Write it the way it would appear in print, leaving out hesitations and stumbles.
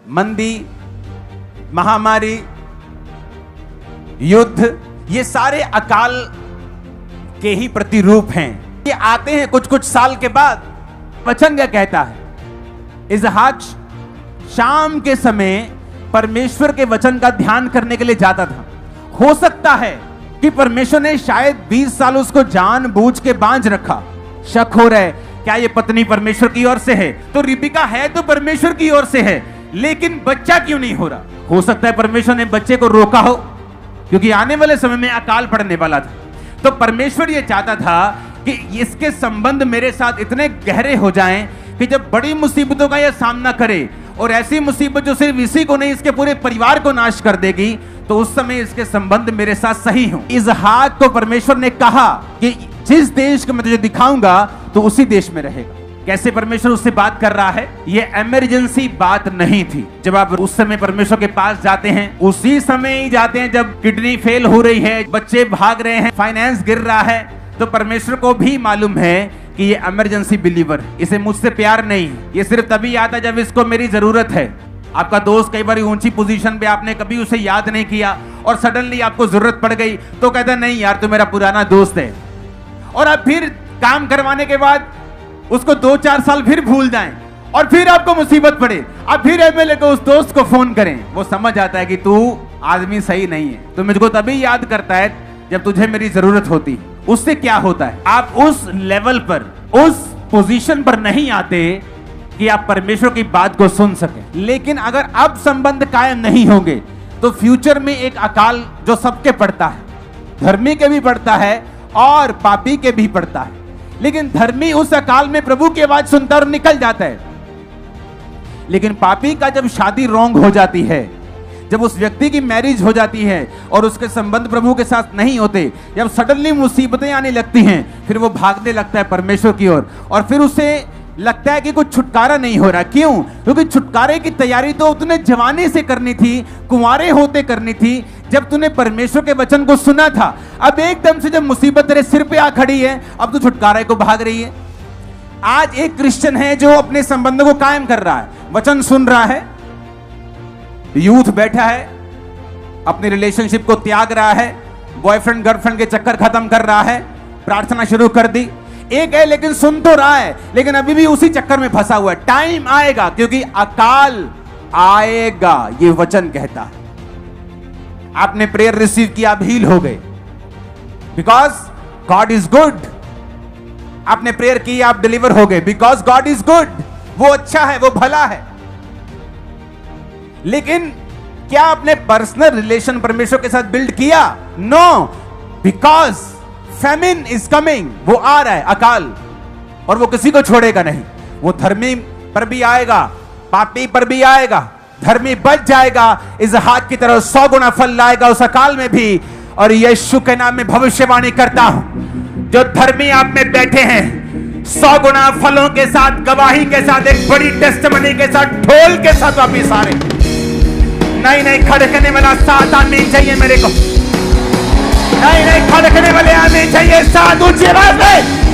मंदी, महामारी, युद्ध, ये सारे अकाल के ही प्रतिरूप हैं। ये आते हैं कुछ कुछ साल के बाद। वचन क्या कहता है? इसहाक शाम के समय परमेश्वर के वचन का ध्यान करने के लिए जाता था। हो सकता है कि परमेश्वर ने शायद 20 साल उसको जानबूझ के बांझ रखा। शक हो रहा है क्या ये पत्नी परमेश्वर की ओर से है? तो रिबिका है तो परमेश्वर की ओर से है, लेकिन बच्चा क्यों नहीं हो रहा? हो सकता है परमेश्वर ने बच्चे को रोका हो, क्योंकि आने वाले समय में अकाल पड़ने वाला था। तो परमेश्वर ये चाहता था कि इसके संबंध मेरे साथ इतने गहरे हो जाएं कि जब बड़ी मुसीबतों का यह सामना करे, और ऐसी मुसीबत जो सिर्फ इसी को नहीं इसके पूरे परिवार को नाश कर देगी, तो उस समय इसके संबंध मेरे साथ सही हो। इसहाक को परमेश्वर ने कहा कि जिस देश को मैं तुझे दिखाऊंगा तो उसी देश में रहेगा। कैसे परमेश्वर उससे बात कर रहा है? ये इमरजेंसी बात नहीं थी। जब आप उस समय परमेश्वर के पास जाते हैं, उसी समय ही जाते हैं जब किडनी फेल हो रही है, बच्चे भाग रहे हैं, फाइनेंस गिर रहा है, तो परमेश्वर को भी मालूम है कि ये इमरजेंसी बिलीवर है, इसे मुझसे प्यार नहीं, ये सिर्फ तभी आता जब इसको मेरी जरूरत है। आपका दोस्त कई बार ऊंची पोजीशन पे, आपने कभी उसे याद नहीं किया और सडनली आपको जरूरत पड़ गई तो कहता नहीं यार तू मेरा पुराना दोस्त है, और आप फिर काम करवाने के बाद उसको 2-4 साल फिर भूल जाएं और फिर आपको मुसीबत पड़े, आप फिर एमएलए को उस दोस्त को फोन करें। वो समझ आता है कि तू आदमी सही नहीं है, तो मुझको तभी याद करता है जब तुझे मेरी जरूरत होती है। उससे क्या होता है? आप उस लेवल पर, उस पोजीशन पर नहीं आते कि आप परमेश्वर की बात को सुन सके। लेकिन अगर अब संबंध कायम नहीं होंगे तो फ्यूचर में एक अकाल जो सबके पड़ता है, धर्मी के भी पड़ता है और पापी के भी पड़ता है। लेकिन धर्मी उस अकाल में प्रभु की आवाज सुनता और निकल जाता है, लेकिन पापी का जब शादी रॉन्ग हो जाती है, जब उस व्यक्ति की मैरिज हो जाती है और उसके संबंध प्रभु के साथ नहीं होते, जब सडनली मुसीबतें आने लगती हैं, फिर वो भागने लगता है परमेश्वर की ओर, और फिर उसे लगता है कि कुछ छुटकारा नहीं हो रहा। क्यों? क्योंकि छुटकारे की तैयारी तो तूने जवानी से करनी थी, कुंवारे होते करनी थी, जब तूने परमेश्वर के वचन को सुना था। अब एकदम से जब मुसीबत तेरे सिर पे आ खड़ी है, अब तू छुटकारे को भाग रही है। आज एक क्रिश्चियन है जो अपने संबंधों को कायम कर रहा है, वचन सुन रहा है, यूथ बैठा है, अपनी रिलेशनशिप को त्याग रहा है, बॉयफ्रेंड गर्लफ्रेंड के चक्कर खत्म कर रहा है, प्रार्थना शुरू कर दी। एक है लेकिन सुन तो रहा है, लेकिन अभी भी उसी चक्कर में फंसा हुआ है। टाइम आएगा, क्योंकि अकाल आएगा, ये वचन कहता है। आपने प्रेयर रिसीव किया, आप हील हो गए, बिकॉज गॉड इज गुड। आपने प्रेयर की, आप डिलीवर हो गए, बिकॉज गॉड इज गुड। वो अच्छा है, वो भला है। लेकिन क्या आपने पर्सनल रिलेशन परमेश्वर के साथ बिल्ड किया? No, because famine is coming. वो आ रहा है अकाल, और वो किसी को छोड़ेगा नहीं। वो धर्मी पर भी आएगा, पापी पर भी आएगा। धर्मी बच जाएगा, इसहाक की तरह 100 गुना फल लाएगा उस अकाल में भी। और यीशु के नाम में भविष्यवाणी करता हूं, जो धर्मी आप में बैठे हैं, 100 गुना फलों के साथ, गवाही के साथ, एक बड़ी टेस्टिमनी के साथ, ढोल के साथ वापिस आ रहे। नहीं खड़कने वाला 7 आमीन चाहिए मेरे को। नहीं खड़कने वाले आमीन चाहिए 7 ऊंची आवाज में।